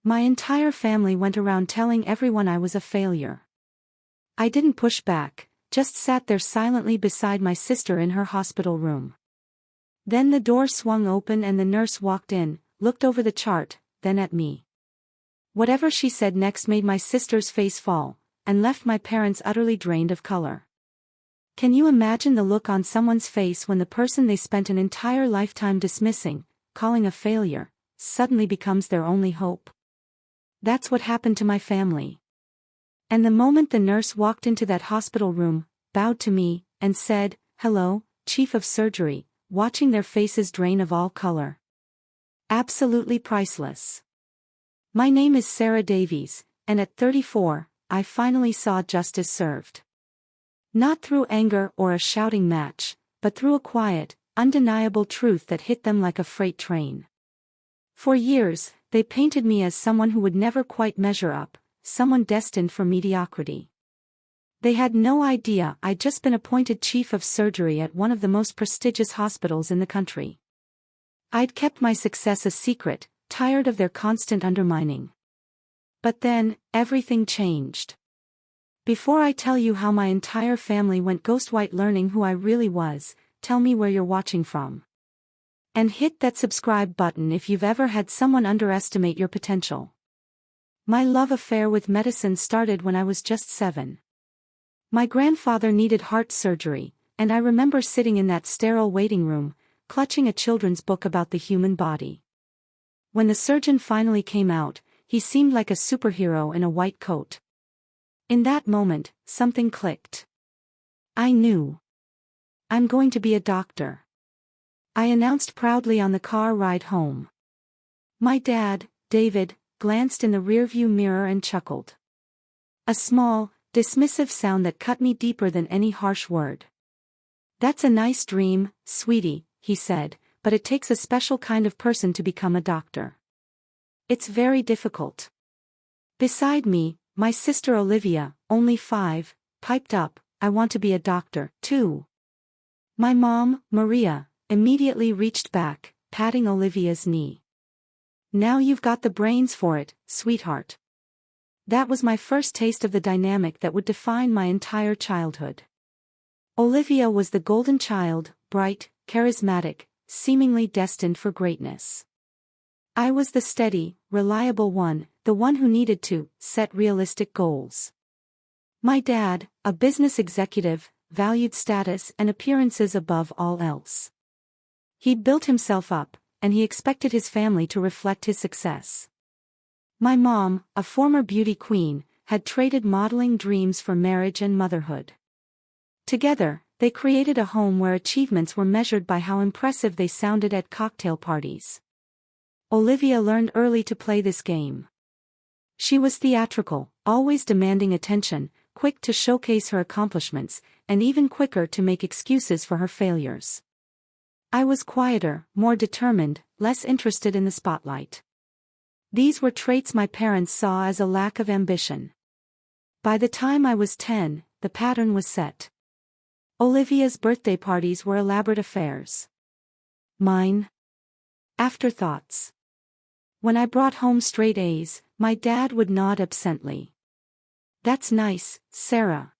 My entire family went around telling everyone I was a failure. I didn't push back, just sat there silently beside my sister in her hospital room. Then the door swung open and the nurse walked in, looked over the chart, then at me. Whatever she said next made my sister's face fall, and left my parents utterly drained of color. Can you imagine the look on someone's face when the person they spent an entire lifetime dismissing, calling a failure, suddenly becomes their only hope? That's what happened to my family. And the moment the nurse walked into that hospital room, bowed to me, and said, "Hello, Chief of Surgery," watching their faces drain of all color. Absolutely priceless. My name is Sarah Davies, and at 34, I finally saw justice served. Not through anger or a shouting match, but through a quiet, undeniable truth that hit them like a freight train. For years, they painted me as someone who would never quite measure up, someone destined for mediocrity. They had no idea I'd just been appointed chief of surgery at one of the most prestigious hospitals in the country. I'd kept my success a secret, tired of their constant undermining. But then, everything changed. Before I tell you how my entire family went ghost white learning who I really was, tell me where you're watching from. And hit that subscribe button if you've ever had someone underestimate your potential. My love affair with medicine started when I was just 7. My grandfather needed heart surgery, and I remember sitting in that sterile waiting room, clutching a children's book about the human body. When the surgeon finally came out, he seemed like a superhero in a white coat. In that moment, something clicked. I knew. I'm going to be a doctor. I announced proudly on the car ride home. My dad, David, glanced in the rearview mirror and chuckled. A small, dismissive sound that cut me deeper than any harsh word. "That's a nice dream, sweetie," he said, "but it takes a special kind of person to become a doctor. It's very difficult." Beside me, my sister Olivia, only 5, piped up, "I want to be a doctor, too." My mom, Maria, immediately reached back, patting Olivia's knee. "Now you've got the brains for it, sweetheart." That was my first taste of the dynamic that would define my entire childhood. Olivia was the golden child, bright, charismatic, seemingly destined for greatness. I was the steady, reliable one, the one who needed to set realistic goals. My dad, a business executive, valued status and appearances above all else. He'd built himself up, and he expected his family to reflect his success. My mom, a former beauty queen, had traded modeling dreams for marriage and motherhood. Together, they created a home where achievements were measured by how impressive they sounded at cocktail parties. Olivia learned early to play this game. She was theatrical, always demanding attention, quick to showcase her accomplishments, and even quicker to make excuses for her failures. I was quieter, more determined, less interested in the spotlight. These were traits my parents saw as a lack of ambition. By the time I was 10, the pattern was set. Olivia's birthday parties were elaborate affairs. Mine? Afterthoughts. When I brought home straight A's, my dad would nod absently. "That's nice, Sarah."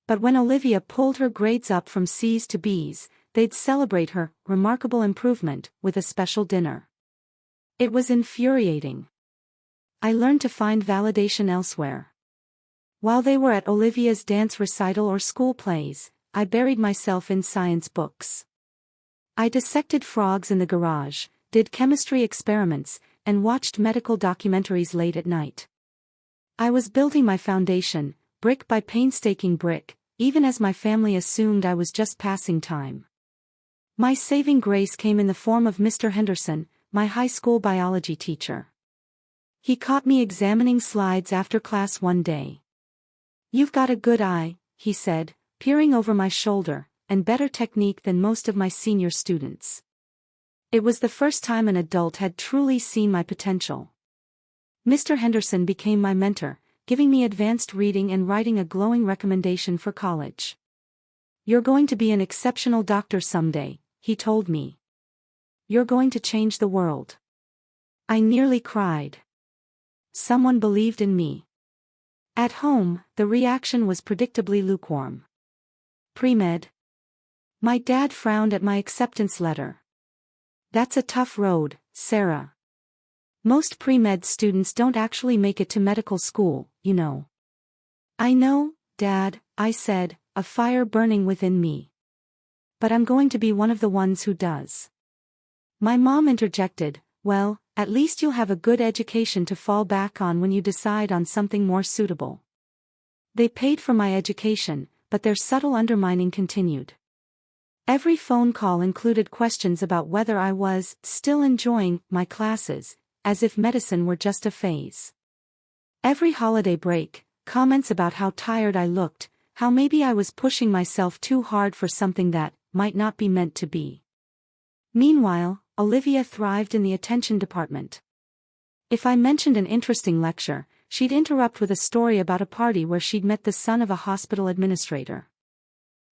But when Olivia pulled her grades up from C's to B's, they'd celebrate her remarkable improvement with a special dinner. It was infuriating. I learned to find validation elsewhere. While they were at Olivia's dance recital or school plays, I buried myself in science books. I dissected frogs in the garage, did chemistry experiments, and watched medical documentaries late at night. I was building my foundation, brick by painstaking brick, even as my family assumed I was just passing time. My saving grace came in the form of Mr. Henderson, my high school biology teacher. He caught me examining slides after class one day. "You've got a good eye," he said, peering over my shoulder, "and better technique than most of my senior students." It was the first time an adult had truly seen my potential. Mr. Henderson became my mentor, giving me advanced reading and writing a glowing recommendation for college. "You're going to be an exceptional doctor someday," he told me. "You're going to change the world." I nearly cried. someone believed in me. At home, the reaction was predictably lukewarm. Pre-med. My dad frowned at my acceptance letter. That's a tough road, Sarah. Most pre-med students don't actually make it to medical school, you know. I know, Dad, I said, a fire burning within me. But I'm going to be one of the ones who does. My mom interjected, well, at least you'll have a good education to fall back on when you decide on something more suitable. They paid for my education, but their subtle undermining continued. Every phone call included questions about whether I was still enjoying my classes, as if medicine were just a phase. Every holiday break, comments about how tired I looked, how maybe I was pushing myself too hard for something that might not be meant to be. Meanwhile, Olivia thrived in the attention department. If I mentioned an interesting lecture, she'd interrupt with a story about a party where she'd met the son of a hospital administrator.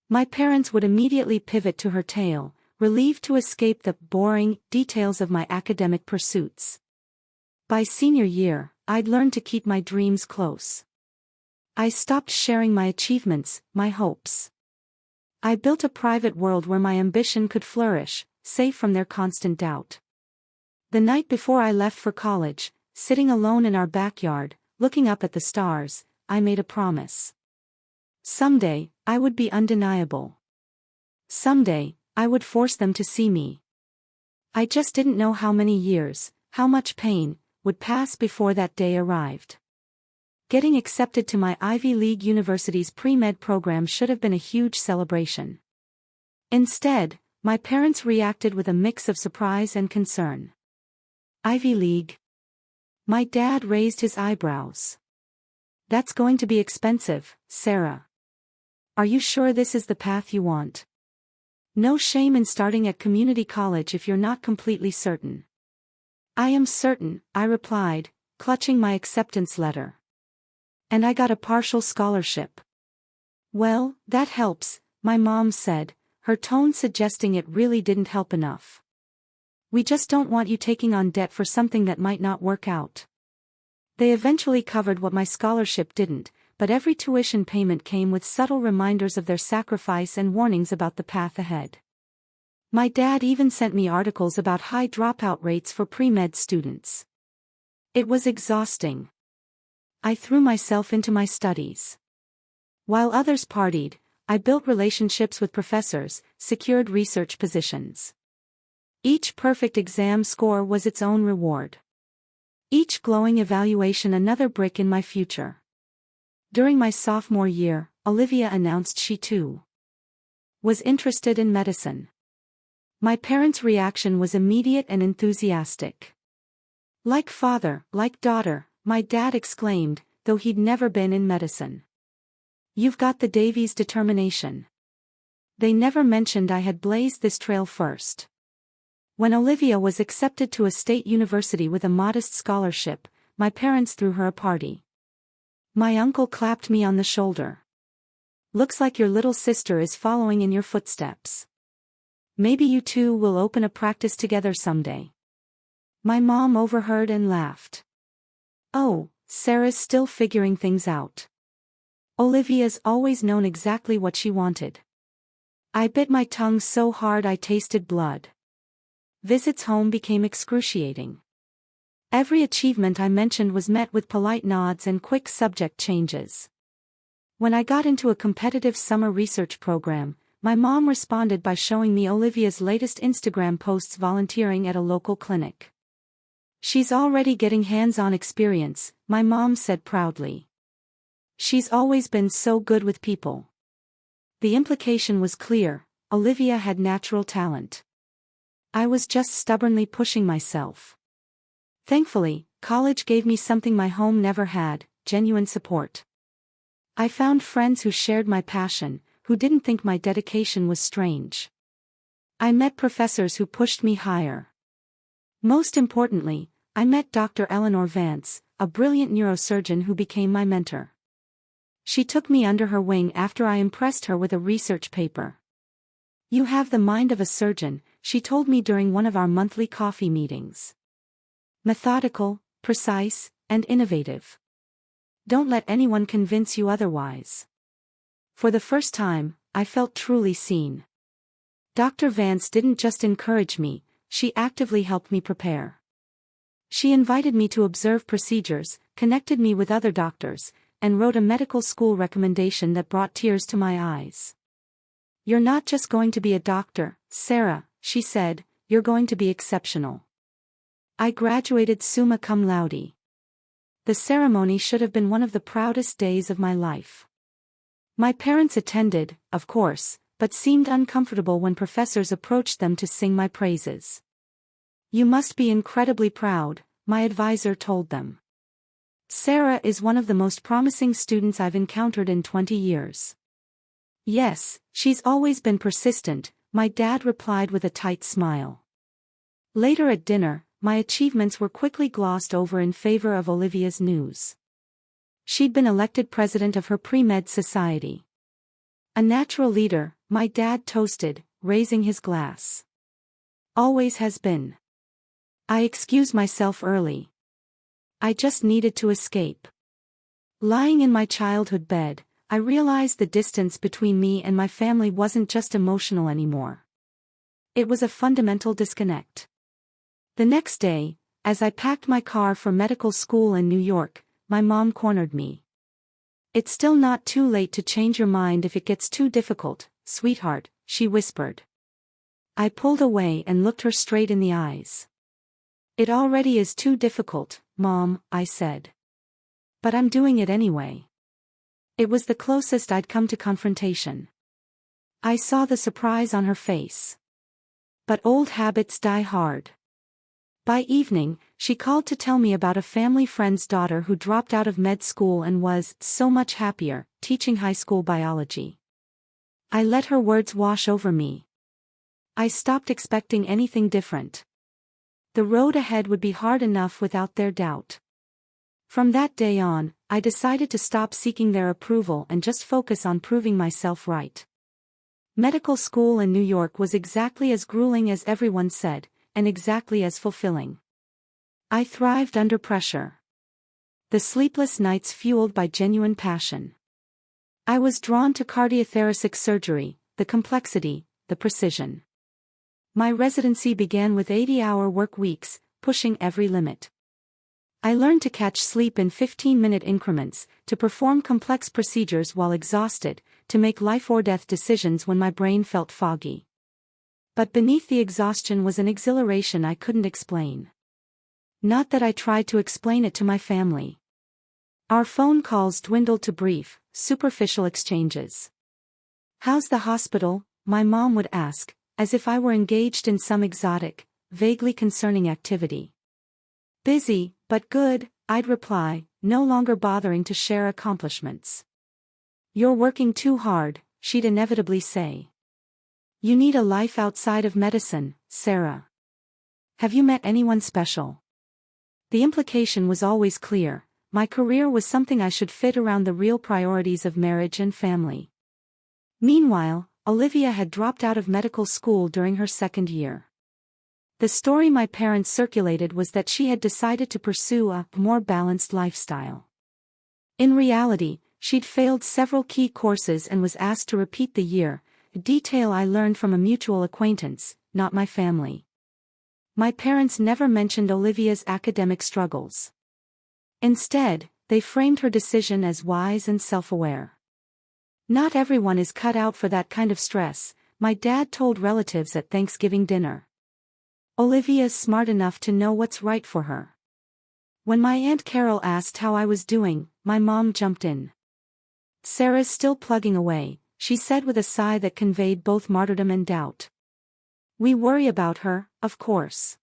My parents would immediately pivot to her tale, relieved to escape the boring details of my academic pursuits. By senior year, I'd learned to keep my dreams close. I stopped sharing my achievements, my hopes. I built a private world where my ambition could flourish, safe from their constant doubt. The night before I left for college, sitting alone in our backyard, looking up at the stars, I made a promise. Someday, I would be undeniable. Someday, I would force them to see me. I just didn't know how many years, how much pain, would pass before that day arrived. Getting accepted to my Ivy League University's pre-med program should have been a huge celebration. Instead, my parents reacted with a mix of surprise and concern. Ivy League? My dad raised his eyebrows. That's going to be expensive, Sarah. Are you sure this is the path you want? No shame in starting at community college if you're not completely certain. I am certain, I replied, clutching my acceptance letter. And I got a partial scholarship. Well, that helps, my mom said, her tone suggesting it really didn't help enough. We just don't want you taking on debt for something that might not work out. They eventually covered what my scholarship didn't, but every tuition payment came with subtle reminders of their sacrifice and warnings about the path ahead. My dad even sent me articles about high dropout rates for pre-med students. It was exhausting. I threw myself into my studies. While others partied, I built relationships with professors, secured research positions. Each perfect exam score was its own reward. Each glowing evaluation another brick in my future. During my sophomore year, Olivia announced she too was interested in medicine. My parents' reaction was immediate and enthusiastic. Like father, like daughter, my dad exclaimed, though he'd never been in medicine. You've got the Davies determination. They never mentioned I had blazed this trail first. When Olivia was accepted to a state university with a modest scholarship, my parents threw her a party. My uncle clapped me on the shoulder. Looks like your little sister is following in your footsteps. Maybe you two will open a practice together someday. My mom overheard and laughed. Oh, Sarah's still figuring things out. Olivia's always known exactly what she wanted. I bit my tongue so hard I tasted blood. Visits home became excruciating. Every achievement I mentioned was met with polite nods and quick subject changes. When I got into a competitive summer research program, my mom responded by showing me Olivia's latest Instagram posts volunteering at a local clinic. She's already getting hands-on experience, my mom said proudly. She's always been so good with people. The implication was clear, Olivia had natural talent. I was just stubbornly pushing myself. Thankfully, college gave me something my home never had, genuine support. I found friends who shared my passion, who didn't think my dedication was strange. I met professors who pushed me higher. Most importantly, I met Dr. Eleanor Vance, a brilliant neurosurgeon who became my mentor. She took me under her wing after I impressed her with a research paper. You have the mind of a surgeon, she told me during one of our monthly coffee meetings. Methodical, precise, and innovative. Don't let anyone convince you otherwise. For the first time, I felt truly seen. Dr. Vance didn't just encourage me, she actively helped me prepare. She invited me to observe procedures, connected me with other doctors, and wrote a medical school recommendation that brought tears to my eyes. "You're not just going to be a doctor, Sarah," she said, "you're going to be exceptional." I graduated summa cum laude. The ceremony should have been one of the proudest days of my life. My parents attended, of course, but seemed uncomfortable when professors approached them to sing my praises. "You must be incredibly proud," my advisor told them. "Sarah is one of the most promising students I've encountered in 20 years. "Yes, she's always been persistent," my dad replied with a tight smile. Later at dinner, my achievements were quickly glossed over in favor of Olivia's news. She'd been elected president of her pre-med society. "A natural leader," my dad toasted, raising his glass. "Always has been." I excused myself early. I just needed to escape. Lying in my childhood bed, I realized the distance between me and my family wasn't just emotional anymore. It was a fundamental disconnect. The next day, as I packed my car for medical school in New York, my mom cornered me. "It's still not too late to change your mind if it gets too difficult, sweetheart," she whispered. I pulled away and looked her straight in the eyes. "It already is too difficult, Mom," I said. "But I'm doing it anyway." It was the closest I'd come to confrontation. I saw the surprise on her face. But old habits die hard. By evening, she called to tell me about a family friend's daughter who dropped out of med school and was so much happier, teaching high school biology. I let her words wash over me. I stopped expecting anything different. The road ahead would be hard enough without their doubt. From that day on, I decided to stop seeking their approval and just focus on proving myself right. Medical school in New York was exactly as grueling as everyone said, and exactly as fulfilling. I thrived under pressure. The sleepless nights fueled by genuine passion. I was drawn to cardiothoracic surgery, the complexity, the precision. My residency began with 80-hour work weeks, pushing every limit. I learned to catch sleep in 15-minute increments, to perform complex procedures while exhausted, to make life-or-death decisions when my brain felt foggy. But beneath the exhaustion was an exhilaration I couldn't explain. Not that I tried to explain it to my family. Our phone calls dwindled to brief, superficial exchanges. "How's the hospital?" my mom would ask, as if I were engaged in some exotic, vaguely concerning activity. "Busy, but good," I'd reply, no longer bothering to share accomplishments. "You're working too hard," she'd inevitably say. "You need a life outside of medicine, Sarah. Have you met anyone special?" The implication was always clear: my career was something I should fit around the real priorities of marriage and family. Meanwhile, Olivia had dropped out of medical school during her second year. The story my parents circulated was that she had decided to pursue a more balanced lifestyle. In reality, she'd failed several key courses and was asked to repeat the year, a detail I learned from a mutual acquaintance, not my family. My parents never mentioned Olivia's academic struggles. Instead, they framed her decision as wise and self-aware. "Not everyone is cut out for that kind of stress," my dad told relatives at Thanksgiving dinner. "Olivia's smart enough to know what's right for her." When my Aunt Carol asked how I was doing, my mom jumped in. "Sarah's still plugging away," she said with a sigh that conveyed both martyrdom and doubt. "We worry about her, of course.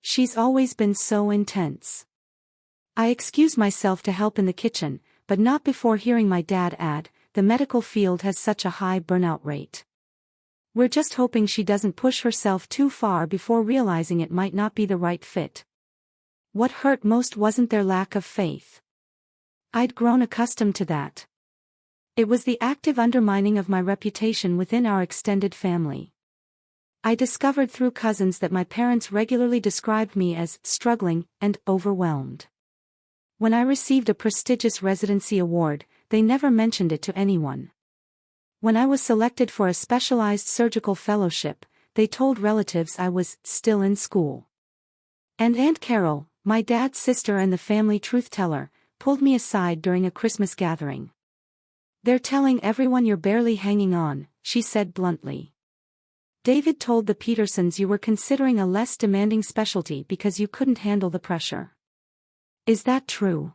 She's always been so intense." I excused myself to help in the kitchen, but not before hearing my dad add, "The medical field has such a high burnout rate. We're just hoping she doesn't push herself too far before realizing it might not be the right fit." What hurt most wasn't their lack of faith. I'd grown accustomed to that. It was the active undermining of my reputation within our extended family. I discovered through cousins that my parents regularly described me as struggling and overwhelmed. When I received a prestigious residency award, they never mentioned it to anyone. When I was selected for a specialized surgical fellowship, they told relatives I was still in school. And Aunt Carol, my dad's sister and the family truth-teller, pulled me aside during a Christmas gathering. "They're telling everyone you're barely hanging on," she said bluntly. "David told the Petersons you were considering a less demanding specialty because you couldn't handle the pressure." "Is that true?"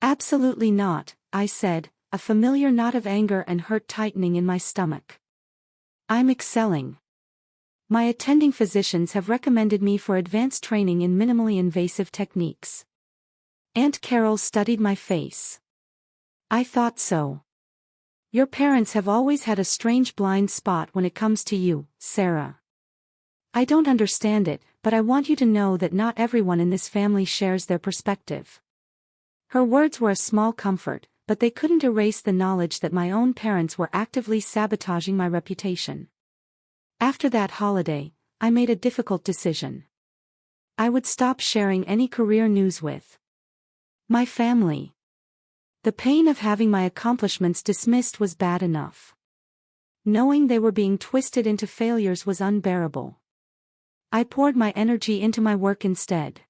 "Absolutely not," I said, a familiar knot of anger and hurt tightening in my stomach. "I'm excelling. My attending physicians have recommended me for advanced training in minimally invasive techniques." Aunt Carol studied my face. "I thought so. Your parents have always had a strange blind spot when it comes to you, Sarah. I don't understand it, but I want you to know that not everyone in this family shares their perspective." Her words were a small comfort, but they couldn't erase the knowledge that my own parents were actively sabotaging my reputation. After that holiday, I made a difficult decision. I would stop sharing any career news with my family. The pain of having my accomplishments dismissed was bad enough. Knowing they were being twisted into failures was unbearable. I poured my energy into my work instead.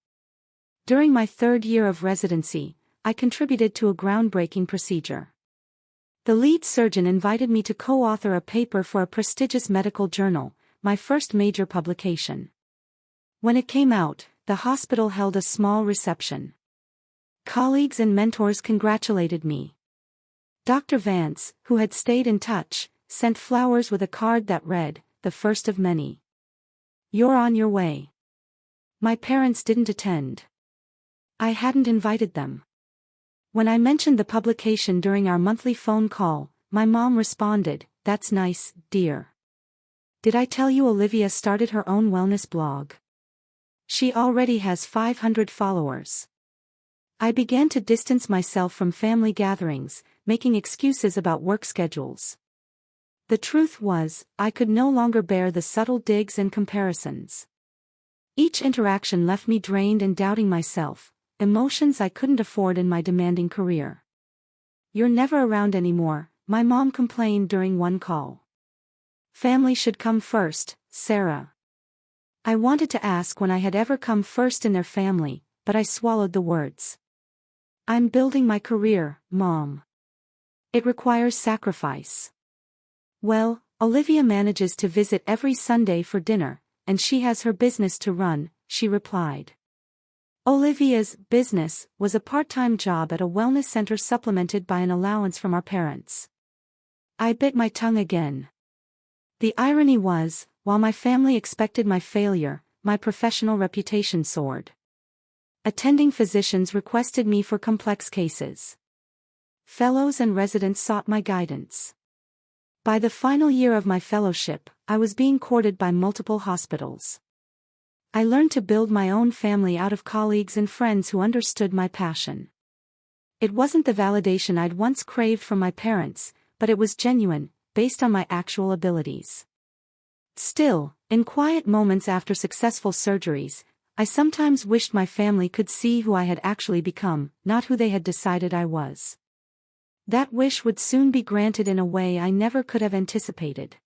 During my third year of residency, I contributed to a groundbreaking procedure. The lead surgeon invited me to co-author a paper for a prestigious medical journal, my first major publication. When it came out, the hospital held a small reception. Colleagues and mentors congratulated me. Dr. Vance, who had stayed in touch, sent flowers with a card that read, "The first of many. You're on your way." My parents didn't attend. I hadn't invited them. When I mentioned the publication during our monthly phone call, my mom responded, "That's nice, dear. Did I tell you Olivia started her own wellness blog? She already has 500 followers." I began to distance myself from family gatherings, making excuses about work schedules. The truth was, I could no longer bear the subtle digs and comparisons. Each interaction left me drained and doubting myself, emotions I couldn't afford in my demanding career. "You're never around anymore," my mom complained during one call. "Family should come first, Sarah." I wanted to ask when I had ever come first in their family, but I swallowed the words. "I'm building my career, Mom. It requires sacrifice." "Well, Olivia manages to visit every Sunday for dinner, and she has her business to run," she replied. Olivia's business was a part-time job at a wellness center supplemented by an allowance from our parents. I bit my tongue again. The irony was, while my family expected my failure, my professional reputation soared. Attending physicians requested me for complex cases. Fellows and residents sought my guidance. By the final year of my fellowship, I was being courted by multiple hospitals. I learned to build my own family out of colleagues and friends who understood my passion. It wasn't the validation I'd once craved from my parents, but it was genuine, based on my actual abilities. Still, in quiet moments after successful surgeries, I sometimes wished my family could see who I had actually become, not who they had decided I was. That wish would soon be granted in a way I never could have anticipated.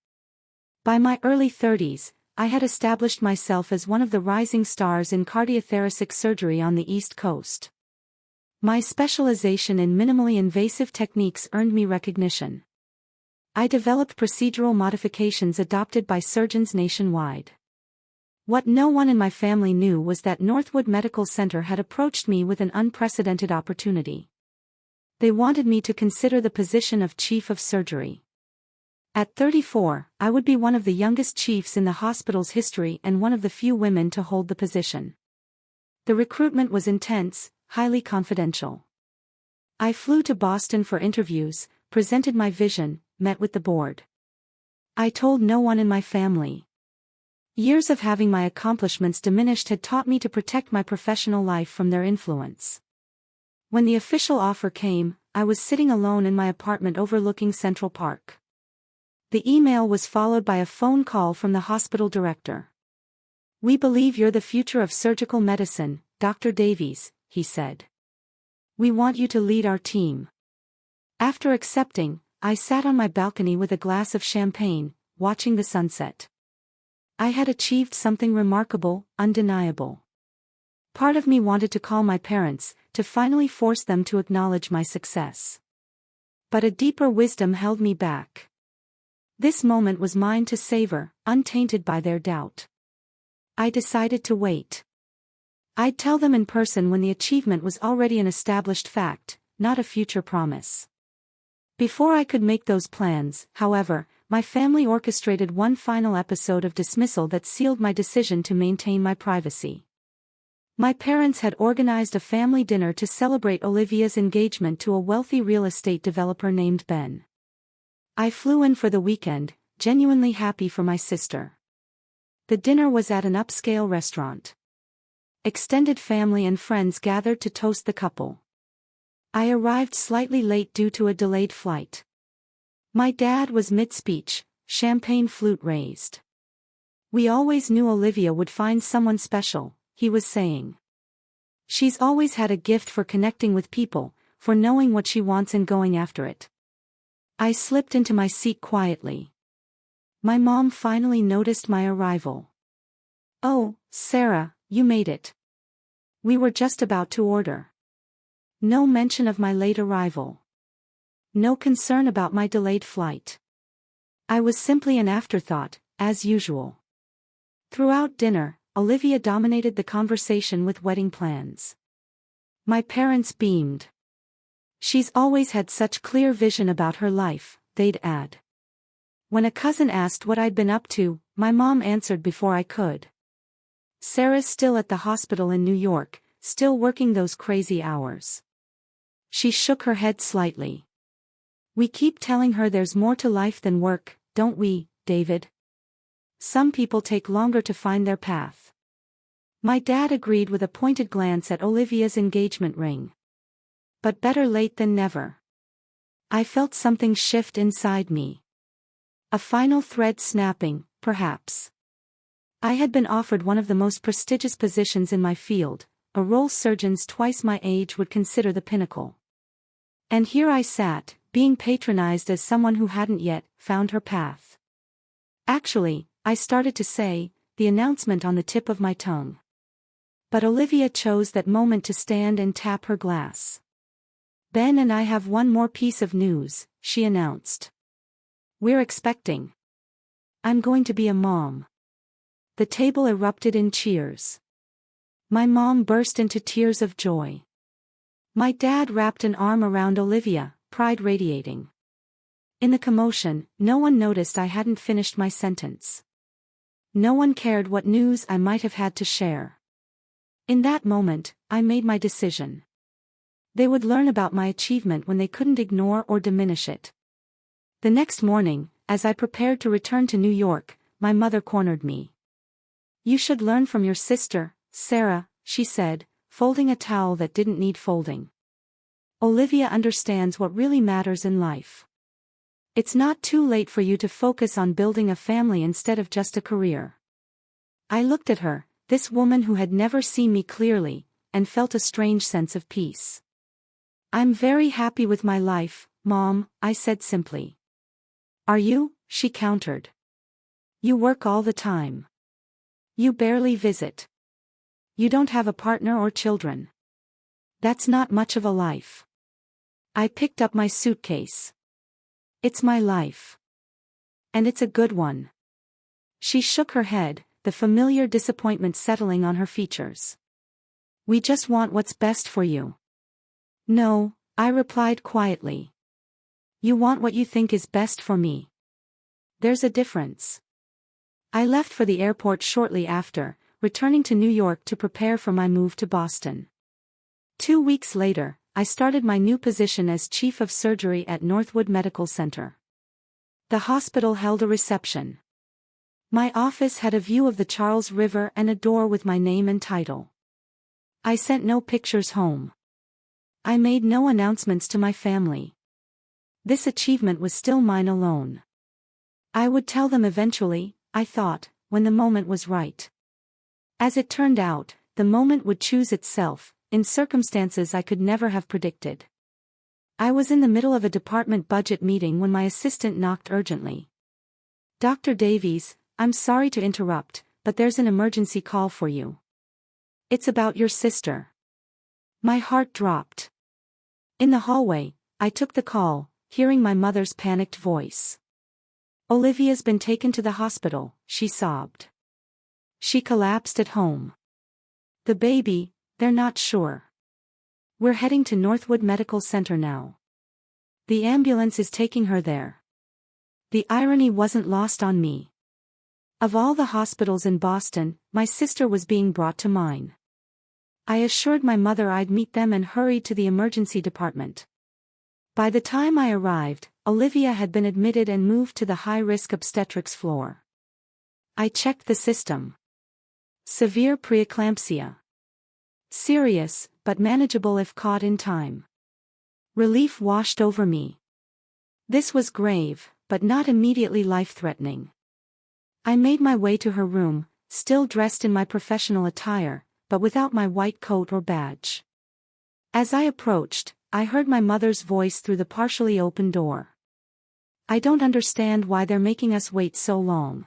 By my early 30s, I had established myself as one of the rising stars in cardiothoracic surgery on the East Coast. My specialization in minimally invasive techniques earned me recognition. I developed procedural modifications adopted by surgeons nationwide. What no one in my family knew was that Northwood Medical Center had approached me with an unprecedented opportunity. They wanted me to consider the position of chief of surgery. At 34, I would be one of the youngest chiefs in the hospital's history and one of the few women to hold the position. The recruitment was intense, highly confidential. I flew to Boston for interviews, presented my vision, met with the board. I told no one in my family. Years of having my accomplishments diminished had taught me to protect my professional life from their influence. When the official offer came, I was sitting alone in my apartment overlooking Central Park. The email was followed by a phone call from the hospital director. "We believe you're the future of surgical medicine, Dr. Davies," he said. We want you to lead our team." After accepting, I sat on my balcony with a glass of champagne, watching the sunset. I had achieved something remarkable, undeniable. Part of me wanted to call my parents, to finally force them to acknowledge my success. But a deeper wisdom held me back. This moment was mine to savor, untainted by their doubt. I decided to wait. I'd tell them in person when the achievement was already an established fact, not a future promise. Before I could make those plans, however, my family orchestrated one final episode of dismissal that sealed my decision to maintain my privacy. My parents had organized a family dinner to celebrate Olivia's engagement to a wealthy real estate developer named Ben. I flew in for the weekend, genuinely happy for my sister. The dinner was at an upscale restaurant. Extended family and friends gathered to toast the couple. I arrived slightly late due to a delayed flight. My dad was mid-speech, champagne flute raised. "We always knew Olivia would find someone special," he was saying. "She's always had a gift for connecting with people, for knowing what she wants and going after it." I slipped into my seat quietly. My mom finally noticed my arrival. "Oh, Sarah, you made it. We were just about to order." No mention of my late arrival. No concern about my delayed flight. I was simply an afterthought, as usual. Throughout dinner, Olivia dominated the conversation with wedding plans. My parents beamed. "She's always had such clear vision about her life," they'd add. When a cousin asked what I'd been up to, my mom answered before I could. "Sarah's still at the hospital in New York, still working those crazy hours." She shook her head slightly. "We keep telling her there's more to life than work, don't we, David? Some people take longer to find their path." My dad agreed with a pointed glance at Olivia's engagement ring. But better late than never. I felt something shift inside me. A final thread snapping, perhaps. I had been offered one of the most prestigious positions in my field, a role surgeons twice my age would consider the pinnacle. And here I sat, being patronized as someone who hadn't yet found her path. Actually, I started to say, the announcement on the tip of my tongue. But Olivia chose that moment to stand and tap her glass. "Ben and I have one more piece of news," she announced. "We're expecting. I'm going to be a mom." The table erupted in cheers. My mom burst into tears of joy. My dad wrapped an arm around Olivia, pride radiating. In the commotion, no one noticed I hadn't finished my sentence. No one cared what news I might have had to share. In that moment, I made my decision. They would learn about my achievement when they couldn't ignore or diminish it. The next morning, as I prepared to return to New York, my mother cornered me. "You should learn from your sister, Sarah," she said, folding a towel that didn't need folding. "Olivia understands what really matters in life. It's not too late for you to focus on building a family instead of just a career." I looked at her, this woman who had never seen me clearly, and felt a strange sense of peace. "I'm very happy with my life, Mom," I said simply. "Are you?" she countered. "You work all the time. You barely visit. You don't have a partner or children. That's not much of a life." I picked up my suitcase. "It's my life. And it's a good one." She shook her head, the familiar disappointment settling on her features. "We just want what's best for you." "No," I replied quietly. "You want what you think is best for me. There's a difference." I left for the airport shortly after, returning to New York to prepare for my move to Boston. 2 weeks later, I started my new position as Chief of Surgery at Northwood Medical Center. The hospital held a reception. My office had a view of the Charles River and a door with my name and title. I sent no pictures home. I made no announcements to my family. This achievement was still mine alone. I would tell them eventually, I thought, when the moment was right. As it turned out, the moment would choose itself, in circumstances I could never have predicted. I was in the middle of a department budget meeting when my assistant knocked urgently. "Dr. Davies, I'm sorry to interrupt, but there's an emergency call for you. It's about your sister." My heart dropped. In the hallway, I took the call, hearing my mother's panicked voice. "Olivia's been taken to the hospital," she sobbed. "She collapsed at home. The baby, they're not sure. We're heading to Northwood Medical Center now. The ambulance is taking her there." The irony wasn't lost on me. Of all the hospitals in Boston, my sister was being brought to mine. I assured my mother I'd meet them and hurried to the emergency department. By the time I arrived, Olivia had been admitted and moved to the high-risk obstetrics floor. I checked the system. Severe preeclampsia. Serious, but manageable if caught in time. Relief washed over me. This was grave, but not immediately life-threatening. I made my way to her room, still dressed in my professional attire, but without my white coat or badge. As I approached, I heard my mother's voice through the partially open door. "I don't understand why they're making us wait so long.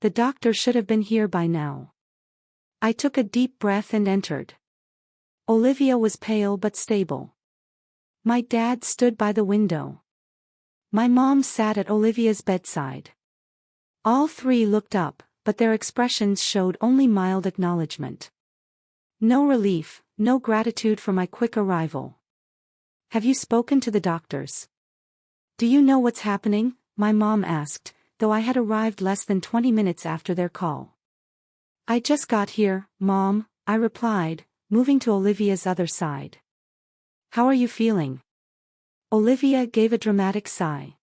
The doctor should have been here by now." I took a deep breath and entered. Olivia was pale but stable. My dad stood by the window. My mom sat at Olivia's bedside. All three looked up, but their expressions showed only mild acknowledgement. No relief, no gratitude for my quick arrival. "Have you spoken to the doctors? Do you know what's happening?" my mom asked, though I had arrived less than 20 minutes after their call. "I just got here, Mom," I replied, moving to Olivia's other side. "How are you feeling?" Olivia gave a dramatic sigh.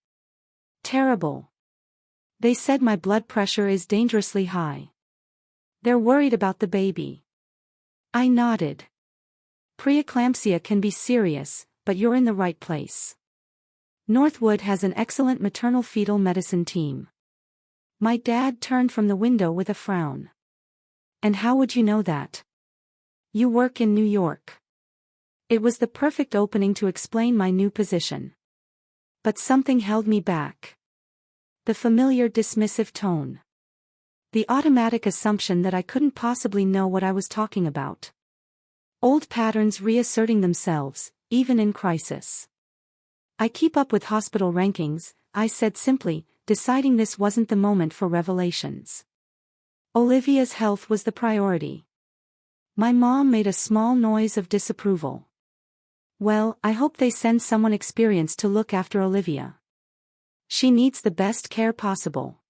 "Terrible. They said my blood pressure is dangerously high. They're worried about the baby." I nodded. "Preeclampsia can be serious, but you're in the right place. Northwood has an excellent maternal-fetal medicine team." My dad turned from the window with a frown. "And how would you know that? You work in New York." It was the perfect opening to explain my new position. But something held me back. The familiar dismissive tone. The automatic assumption that I couldn't possibly know what I was talking about. Old patterns reasserting themselves, even in crisis. "I keep up with hospital rankings," I said simply, deciding this wasn't the moment for revelations. Olivia's health was the priority. My mom made a small noise of disapproval. "Well, I hope they send someone experienced to look after Olivia. She needs the best care possible."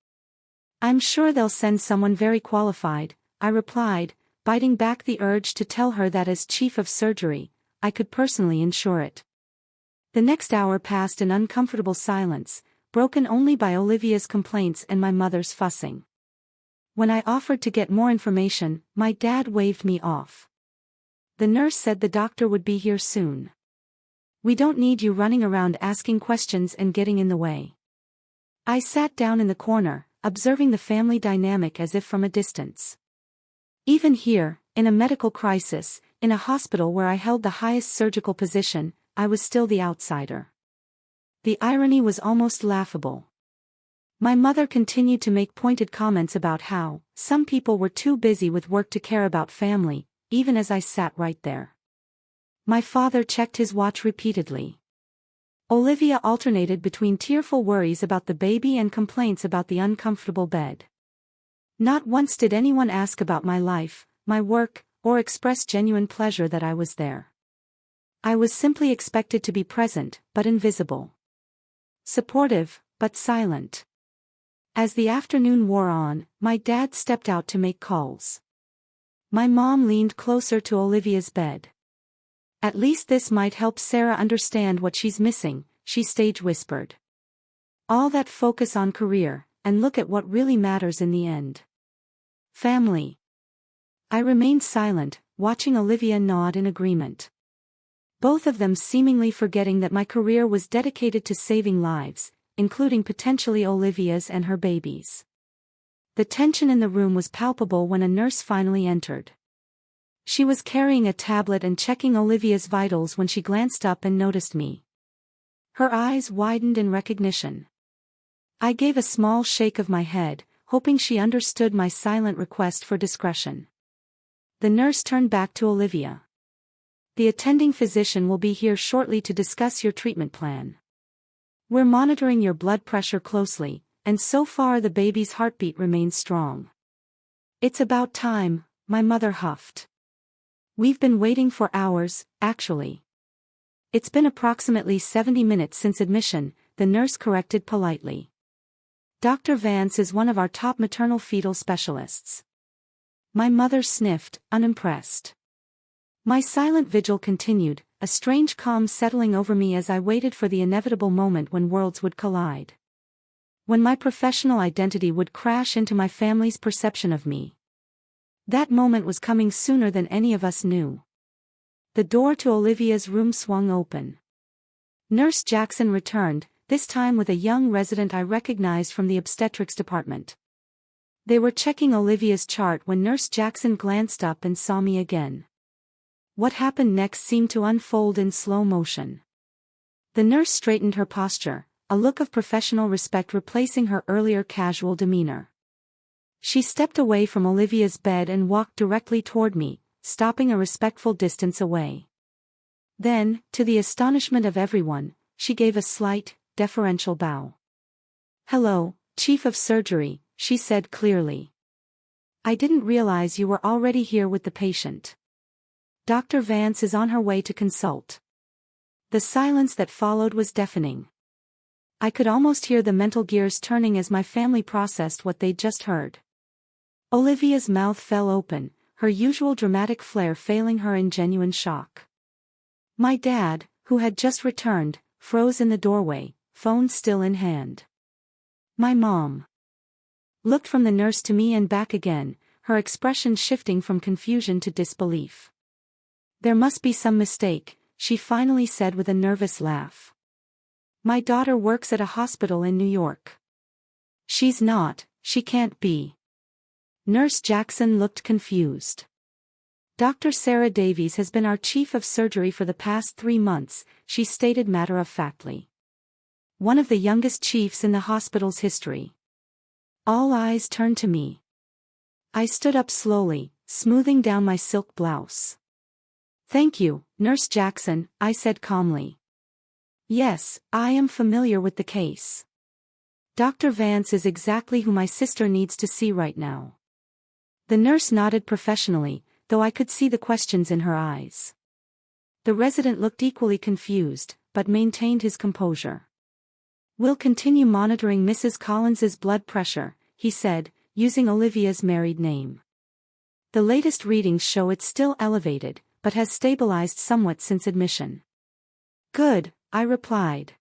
"I'm sure they'll send someone very qualified," I replied, biting back the urge to tell her that as chief of surgery, I could personally ensure it. The next hour passed in uncomfortable silence, broken only by Olivia's complaints and my mother's fussing. When I offered to get more information, my dad waved me off. "The nurse said the doctor would be here soon. We don't need you running around asking questions and getting in the way." I sat down in the corner, observing the family dynamic as if from a distance. Even here, in a medical crisis, in a hospital where I held the highest surgical position, I was still the outsider. The irony was almost laughable. My mother continued to make pointed comments about how some people were too busy with work to care about family, even as I sat right there. My father checked his watch repeatedly. Olivia alternated between tearful worries about the baby and complaints about the uncomfortable bed. Not once did anyone ask about my life, my work, or express genuine pleasure that I was there. I was simply expected to be present, but invisible. Supportive, but silent. As the afternoon wore on, my dad stepped out to make calls. My mom leaned closer to Olivia's bed. "At least this might help Sarah understand what she's missing," she stage whispered. "All that focus on career, and look at what really matters in the end. Family." I remained silent, watching Olivia nod in agreement. Both of them seemingly forgetting that my career was dedicated to saving lives, including potentially Olivia's and her baby's. The tension in the room was palpable when a nurse finally entered. She was carrying a tablet and checking Olivia's vitals when she glanced up and noticed me. Her eyes widened in recognition. I gave a small shake of my head, hoping she understood my silent request for discretion. The nurse turned back to Olivia. The attending physician will be here shortly to discuss your treatment plan. We're monitoring your blood pressure closely, and so far the baby's heartbeat remains strong. It's about time, my mother huffed. We've been waiting for hours, actually. It's been approximately 70 minutes since admission, the nurse corrected politely. Dr. Vance is one of our top maternal fetal specialists. My mother sniffed, unimpressed. My silent vigil continued, a strange calm settling over me as I waited for the inevitable moment when worlds would collide. When my professional identity would crash into my family's perception of me. That moment was coming sooner than any of us knew. The door to Olivia's room swung open. Nurse Jackson returned, this time with a young resident I recognized from the obstetrics department. They were checking Olivia's chart when Nurse Jackson glanced up and saw me again. What happened next seemed to unfold in slow motion. The nurse straightened her posture, a look of professional respect replacing her earlier casual demeanor. She stepped away from Olivia's bed and walked directly toward me, stopping a respectful distance away. Then, to the astonishment of everyone, she gave a slight, deferential bow. "Hello, Chief of Surgery," she said clearly. "I didn't realize you were already here with the patient. Dr. Vance is on her way to consult." The silence that followed was deafening. I could almost hear the mental gears turning as my family processed what they'd just heard. Olivia's mouth fell open, her usual dramatic flair failing her in genuine shock. My dad, who had just returned, froze in the doorway, phone still in hand. My mom looked from the nurse to me and back again, her expression shifting from confusion to disbelief. "There must be some mistake," she finally said with a nervous laugh. "My daughter works at a hospital in New York." "She's not, she can't be." Nurse Jackson looked confused. "Dr. Sarah Davies has been our chief of surgery for the past 3 months, she stated matter-of-factly. One of the youngest chiefs in the hospital's history. All eyes turned to me. I stood up slowly, smoothing down my silk blouse. "Thank you, Nurse Jackson," I said calmly. "Yes, I am familiar with the case. Dr. Vance is exactly who my sister needs to see right now." The nurse nodded professionally, though I could see the questions in her eyes. The resident looked equally confused, but maintained his composure. "We'll continue monitoring Mrs. Collins's blood pressure," he said, using Olivia's married name. "The latest readings show it's still elevated, but has stabilized somewhat since admission." "Good," I replied.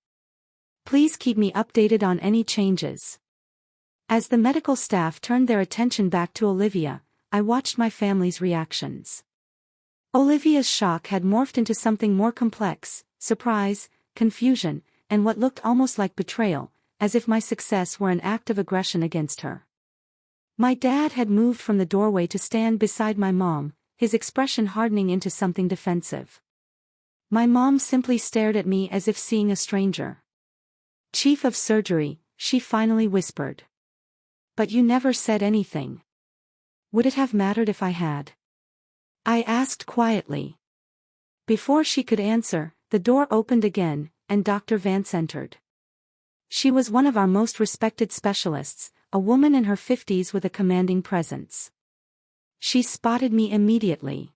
"Please keep me updated on any changes." As the medical staff turned their attention back to Olivia, I watched my family's reactions. Olivia's shock had morphed into something more complex: surprise, confusion, and what looked almost like betrayal, as if my success were an act of aggression against her. My dad had moved from the doorway to stand beside my mom, his expression hardening into something defensive. My mom simply stared at me as if seeing a stranger. "Chief of Surgery," she finally whispered. "But you never said anything." "Would it have mattered if I had?" I asked quietly. Before she could answer, the door opened again, and Dr. Vance entered. She was one of our most respected specialists, a woman in her 50s with a commanding presence. She spotted me immediately.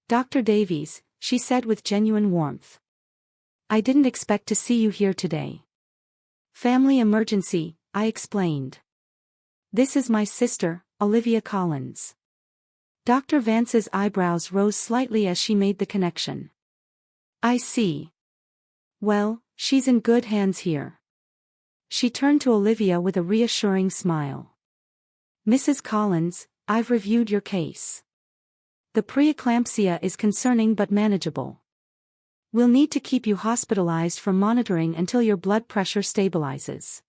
"Dr. Davies," she said with genuine warmth. "I didn't expect to see you here today." "Family emergency," I explained. "This is my sister, Olivia Collins." Dr. Vance's eyebrows rose slightly as she made the connection. "I see. Well, she's in good hands here." She turned to Olivia with a reassuring smile. "Mrs. Collins, I've reviewed your case. The preeclampsia is concerning but manageable. We'll need to keep you hospitalized for monitoring until your blood pressure stabilizes."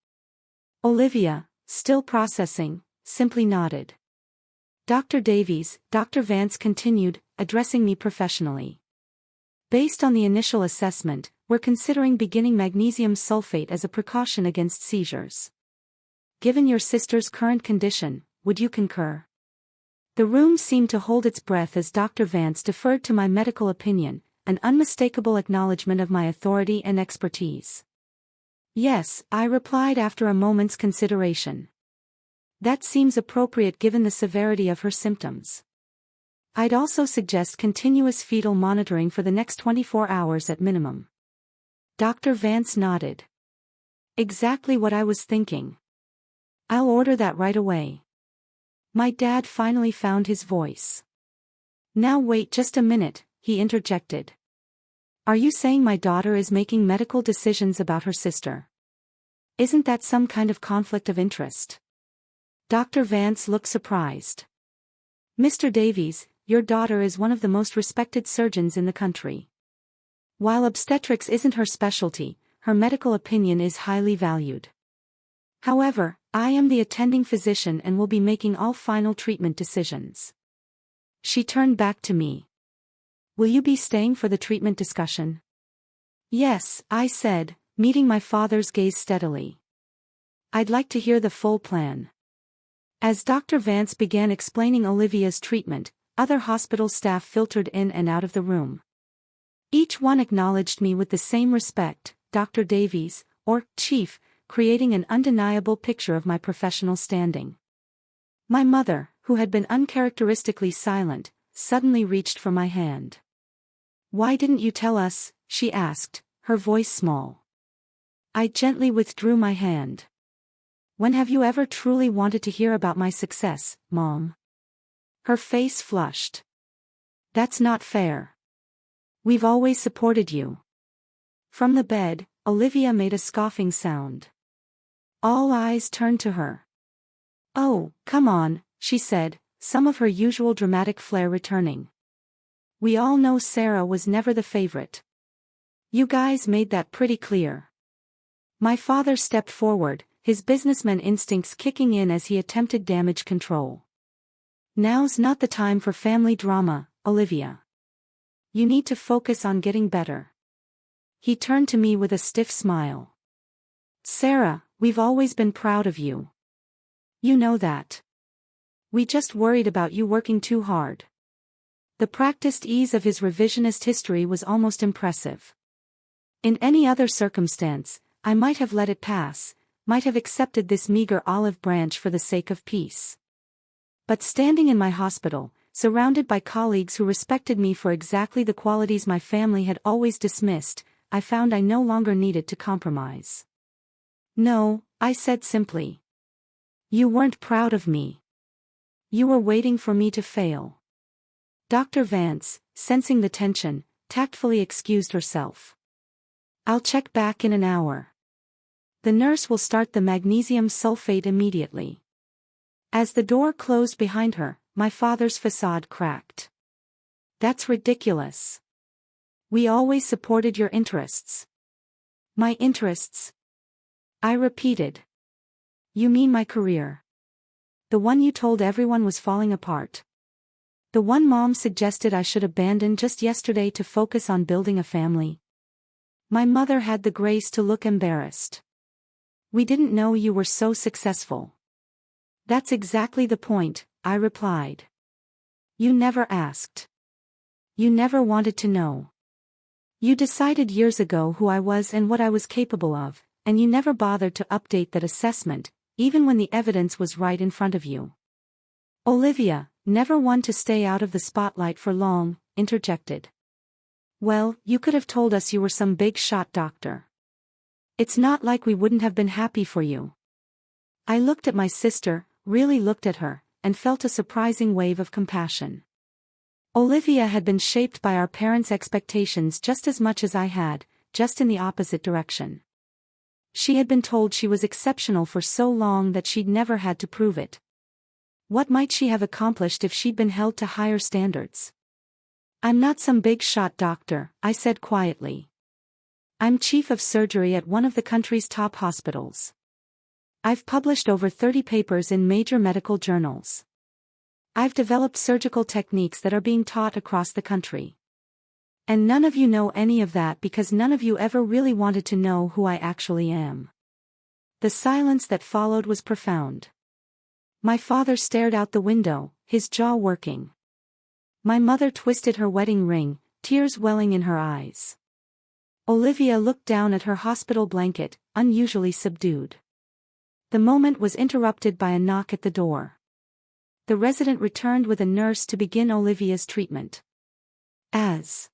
Olivia, still processing, simply nodded. "Dr. Davies," Dr. Vance continued, addressing me professionally. Based on the initial assessment, we're considering beginning magnesium sulfate as a precaution against seizures. Given your sister's current condition, would you concur? The room seemed to hold its breath as Dr. Vance deferred to my medical opinion, an unmistakable acknowledgement of my authority and expertise. Yes, I replied after a moment's consideration. That seems appropriate given the severity of her symptoms. I'd also suggest continuous fetal monitoring for the next 24 hours at minimum. Dr. Vance nodded. Exactly what I was thinking. I'll order that right away. My dad finally found his voice. Now wait just a minute, he interjected. Are you saying my daughter is making medical decisions about her sister? Isn't that some kind of conflict of interest? Dr. Vance looked surprised. Mr. Davies, your daughter is one of the most respected surgeons in the country. While obstetrics isn't her specialty, her medical opinion is highly valued. However, I am the attending physician and will be making all final treatment decisions. She turned back to me. Will you be staying for the treatment discussion? Yes, I said, meeting my father's gaze steadily. I'd like to hear the full plan. As Dr. Vance began explaining Olivia's treatment, other hospital staff filtered in and out of the room. Each one acknowledged me with the same respect, Dr. Davies, or Chief, creating an undeniable picture of my professional standing. My mother, who had been uncharacteristically silent, suddenly reached for my hand. Why didn't you tell us? She asked, her voice small. I gently withdrew my hand. When have you ever truly wanted to hear about my success, Mom? Her face flushed. That's not fair. We've always supported you. From the bed, Olivia made a scoffing sound. All eyes turned to her. Oh, come on, she said, some of her usual dramatic flair returning. We all know Sarah was never the favorite. You guys made that pretty clear. My father stepped forward, his businessman instincts kicking in as he attempted damage control. Now's not the time for family drama, Olivia. You need to focus on getting better. He turned to me with a stiff smile. Sarah, we've always been proud of you. You know that. We just worried about you working too hard. The practiced ease of his revisionist history was almost impressive. In any other circumstance, I might have let it pass, might have accepted this meager olive branch for the sake of peace. But standing in my hospital, surrounded by colleagues who respected me for exactly the qualities my family had always dismissed, I found I no longer needed to compromise. No, I said simply. You weren't proud of me. You were waiting for me to fail. Dr. Vance, sensing the tension, tactfully excused herself. I'll check back in an hour. The nurse will start the magnesium sulfate immediately. As the door closed behind her, my father's facade cracked. That's ridiculous. We always supported your interests. My interests? I repeated. You mean my career? The one you told everyone was falling apart. The one Mom suggested I should abandon just yesterday to focus on building a family. My mother had the grace to look embarrassed. We didn't know you were so successful. That's exactly the point, I replied. You never asked. You never wanted to know. You decided years ago who I was and what I was capable of, and you never bothered to update that assessment, even when the evidence was right in front of you. Olivia, never one to stay out of the spotlight for long, interjected. Well, you could have told us you were some big-shot doctor. It's not like we wouldn't have been happy for you. I looked at my sister, really looked at her, and felt a surprising wave of compassion. Olivia had been shaped by our parents' expectations just as much as I had, just in the opposite direction. She had been told she was exceptional for so long that she'd never had to prove it. What might she have accomplished if she'd been held to higher standards? I'm not some big-shot doctor, I said quietly. I'm chief of surgery at one of the country's top hospitals. I've published over 30 papers in major medical journals. I've developed surgical techniques that are being taught across the country. And none of you know any of that because none of you ever really wanted to know who I actually am." The silence that followed was profound. My father stared out the window, his jaw working. My mother twisted her wedding ring, tears welling in her eyes. Olivia looked down at her hospital blanket, unusually subdued. The moment was interrupted by a knock at the door. The resident returned with a nurse to begin Olivia's treatment. As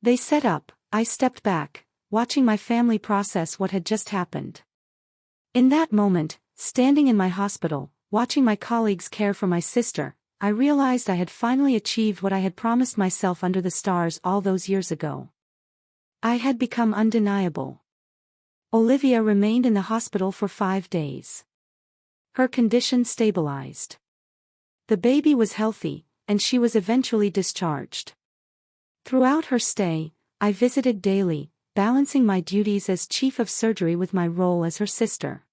they set up, I stepped back, watching my family process what had just happened. In that moment, standing in my hospital, watching my colleagues care for my sister, I realized I had finally achieved what I had promised myself under the stars all those years ago. I had become undeniable. Olivia remained in the hospital for 5 days. Her condition stabilized. The baby was healthy, and she was eventually discharged. Throughout her stay, I visited daily, balancing my duties as chief of surgery with my role as her sister.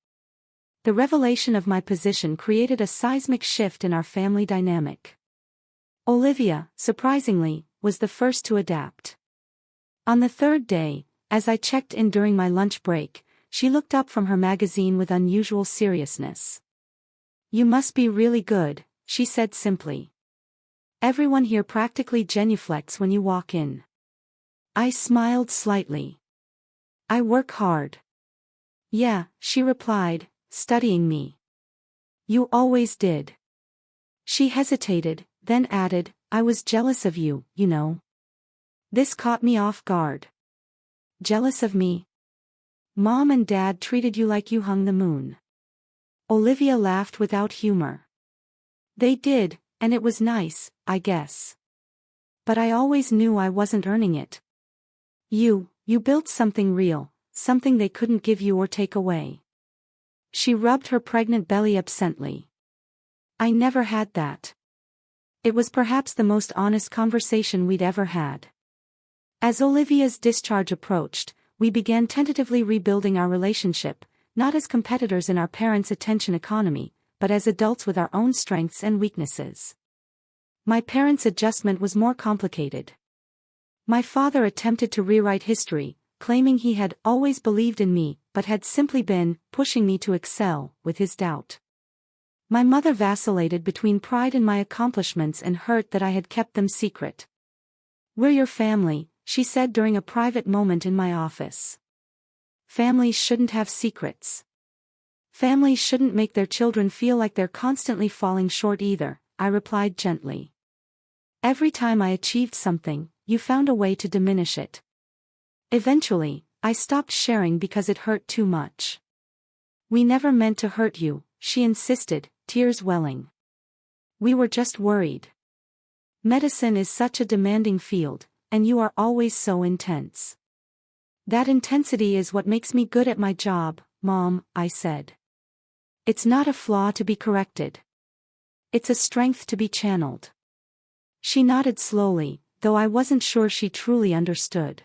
The revelation of my position created a seismic shift in our family dynamic. Olivia, surprisingly, was the first to adapt. On the 3rd day, as I checked in during my lunch break, she looked up from her magazine with unusual seriousness. "You must be really good," she said simply. "Everyone here practically genuflects when you walk in." I smiled slightly. "I work hard." "Yeah," she replied, studying me. "You always did." She hesitated, then added, "I was jealous of you, you know." This caught me off guard. "Jealous of me? Mom and Dad treated you like you hung the moon." Olivia laughed without humor. "They did, and it was nice, I guess. But I always knew I wasn't earning it. You built something real, something they couldn't give you or take away." She rubbed her pregnant belly absently. "I never had that." It was perhaps the most honest conversation we'd ever had. As Olivia's discharge approached, we began tentatively rebuilding our relationship, not as competitors in our parents' attention economy, but as adults with our own strengths and weaknesses. My parents' adjustment was more complicated. My father attempted to rewrite history, claiming he had always believed in me, but had simply been pushing me to excel, with his doubt. My mother vacillated between pride in my accomplishments and hurt that I had kept them secret. "We're your family," she said during a private moment in my office. "Families shouldn't have secrets. Families shouldn't make their children feel like they're constantly falling short either," I replied gently. "Every time I achieved something, you found a way to diminish it. Eventually, I stopped sharing because it hurt too much." "We never meant to hurt you," she insisted, tears welling. "We were just worried. Medicine is such a demanding field, and you are always so intense." "That intensity is what makes me good at my job, Mom," I said. "It's not a flaw to be corrected. It's a strength to be channeled." She nodded slowly, though I wasn't sure she truly understood.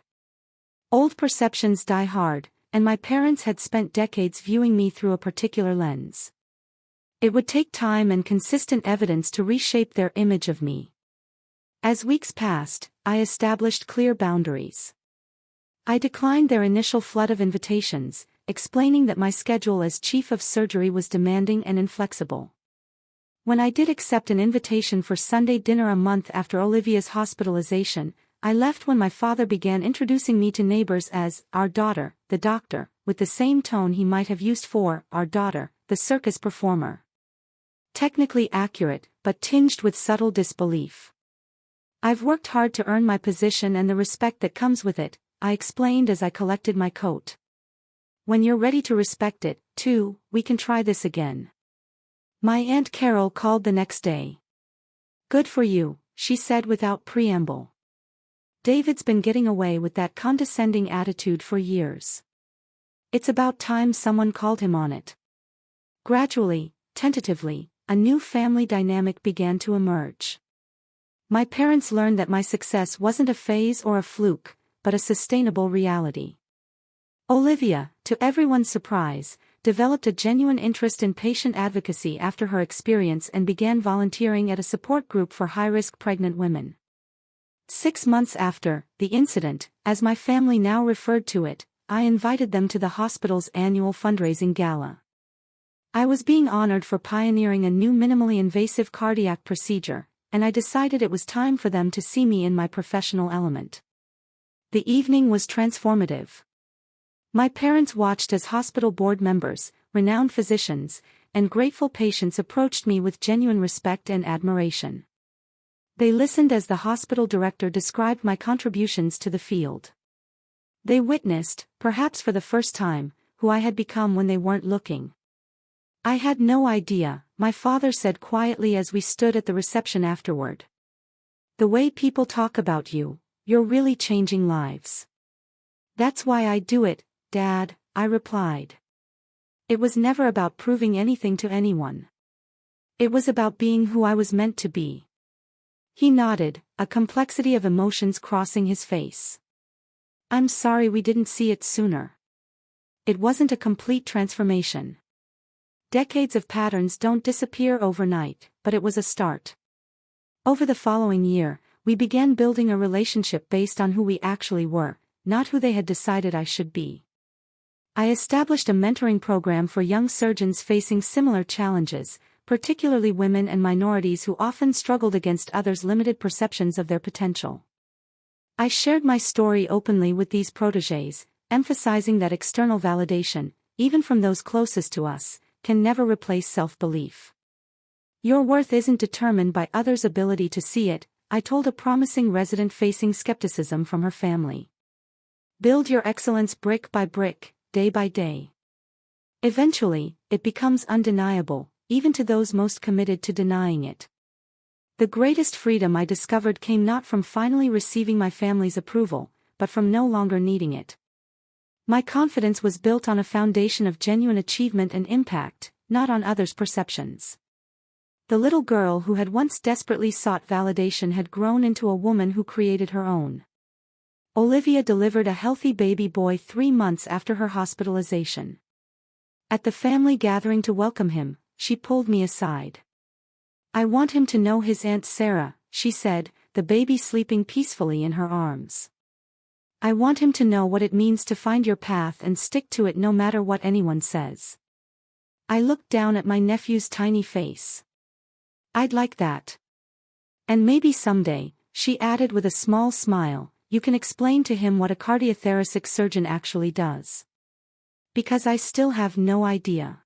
Old perceptions die hard, and my parents had spent decades viewing me through a particular lens. It would take time and consistent evidence to reshape their image of me. As weeks passed, I established clear boundaries. I declined their initial flood of invitations, explaining that my schedule as chief of surgery was demanding and inflexible. When I did accept an invitation for Sunday dinner a month after Olivia's hospitalization, I left when my father began introducing me to neighbors as "our daughter, the doctor," with the same tone he might have used for "our daughter, the circus performer." Technically accurate, but tinged with subtle disbelief. "I've worked hard to earn my position and the respect that comes with it," I explained as I collected my coat. "When you're ready to respect it, too, we can try this again." My Aunt Carol called the next day. "Good for you," she said without preamble. "David's been getting away with that condescending attitude for years. It's about time someone called him on it." Gradually, tentatively, a new family dynamic began to emerge. My parents learned that my success wasn't a phase or a fluke, but a sustainable reality. Olivia, to everyone's surprise, developed a genuine interest in patient advocacy after her experience and began volunteering at a support group for high-risk pregnant women. 6 months after the incident, as my family now referred to it, I invited them to the hospital's annual fundraising gala. I was being honored for pioneering a new minimally invasive cardiac procedure, and I decided it was time for them to see me in my professional element. The evening was transformative. My parents watched as hospital board members, renowned physicians, and grateful patients approached me with genuine respect and admiration. They listened as the hospital director described my contributions to the field. They witnessed, perhaps for the first time, who I had become when they weren't looking. "I had no idea," my father said quietly as we stood at the reception afterward. "The way people talk about you, you're really changing lives." "That's why I do it, Dad," I replied. It was never about proving anything to anyone. It was about being who I was meant to be. He nodded, a complexity of emotions crossing his face. "I'm sorry we didn't see it sooner. It wasn't a complete transformation. Decades of patterns don't disappear overnight, but it was a start." Over the following year, we began building a relationship based on who we actually were, not who they had decided I should be. I established a mentoring program for young surgeons facing similar challenges, particularly women and minorities who often struggled against others' limited perceptions of their potential. I shared my story openly with these protégés, emphasizing that external validation, even from those closest to us, can never replace self-belief. "Your worth isn't determined by others' ability to see it," I told a promising resident facing skepticism from her family. "Build your excellence brick by brick, day by day. Eventually, it becomes undeniable, even to those most committed to denying it." The greatest freedom I discovered came not from finally receiving my family's approval, but from no longer needing it. My confidence was built on a foundation of genuine achievement and impact, not on others' perceptions. The little girl who had once desperately sought validation had grown into a woman who created her own. Olivia delivered a healthy baby boy 3 months after her hospitalization. At the family gathering to welcome him, she pulled me aside. "I want him to know his Aunt Sarah," she said, the baby sleeping peacefully in her arms. "I want him to know what it means to find your path and stick to it no matter what anyone says." I looked down at my nephew's tiny face. "I'd like that. And maybe someday," she added with a small smile, "you can explain to him what a cardiothoracic surgeon actually does." Because I still have no idea.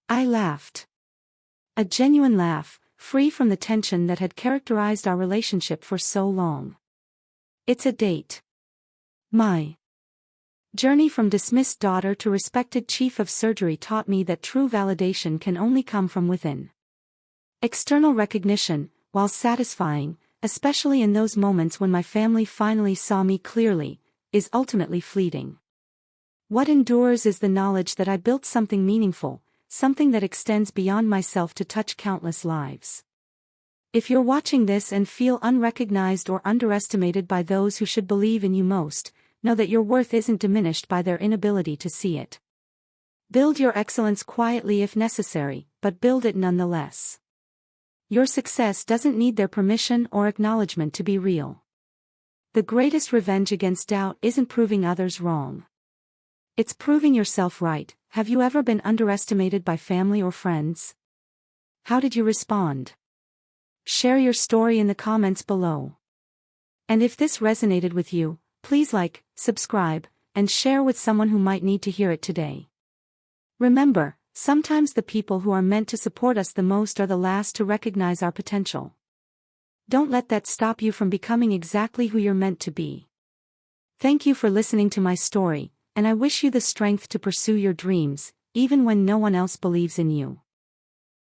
I laughed. A genuine laugh, free from the tension that had characterized our relationship for so long. It's a date. My journey from dismissed daughter to respected chief of surgery taught me that true validation can only come from within. External recognition, while satisfying, especially in those moments when my family finally saw me clearly, is ultimately fleeting. What endures is the knowledge that I built something meaningful, something that extends beyond myself to touch countless lives. If you're watching this and feel unrecognized or underestimated by those who should believe in you most, know that your worth isn't diminished by their inability to see it. Build your excellence quietly if necessary, but build it nonetheless. Your success doesn't need their permission or acknowledgement to be real. The greatest revenge against doubt isn't proving others wrong. It's proving yourself right. Have you ever been underestimated by family or friends? How did you respond? Share your story in the comments below. And if this resonated with you, please like, subscribe, and share with someone who might need to hear it today. Remember, sometimes the people who are meant to support us the most are the last to recognize our potential. Don't let that stop you from becoming exactly who you're meant to be. Thank you for listening to my story, and I wish you the strength to pursue your dreams, even when no one else believes in you.